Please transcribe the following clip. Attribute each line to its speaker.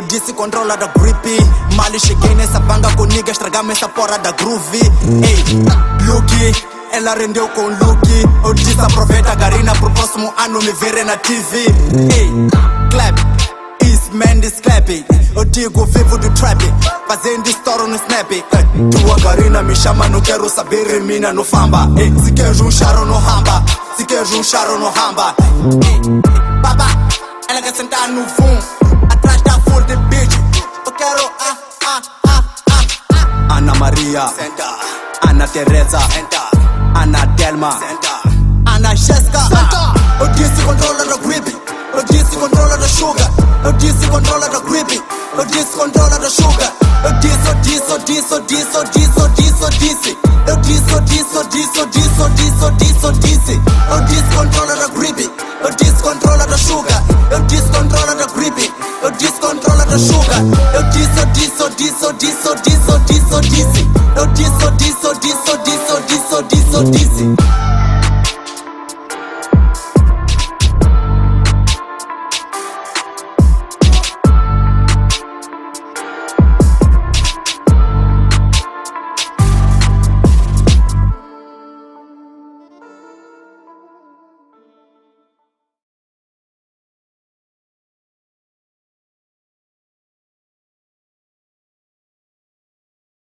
Speaker 1: Eu disse controla da gripe. Mal cheguei nessa banga com niggas, estragamos essa porra da groovy. Ei, Luke, ela rendeu com Luke. Eu disse aproveita a Garina pro próximo ano me verem na TV. Ei, clap, Eastman clap. Eu digo vivo do trap, fazendo estouro no snap. Tua Garina me chama, não quero saber remina no famba. Se quer um charo no ramba, se quer um charo no ramba. Baba, ela quer sentar no fundo, atrás da full de bitch. Eu quero Ana Maria, senta. Ana Teresa, senta. Ana Delma, senta. Ana Jessica, senta. Eu disse controla da grip, eu disse controla da sugar. Eu disse controla da grip, eu disse controla da sugar. Eu disse. Eu disse controla da grip, eu disse controla da sugar. Eu disse controla da grip, eu disse controla da sugar. Eu disse. Eu disse.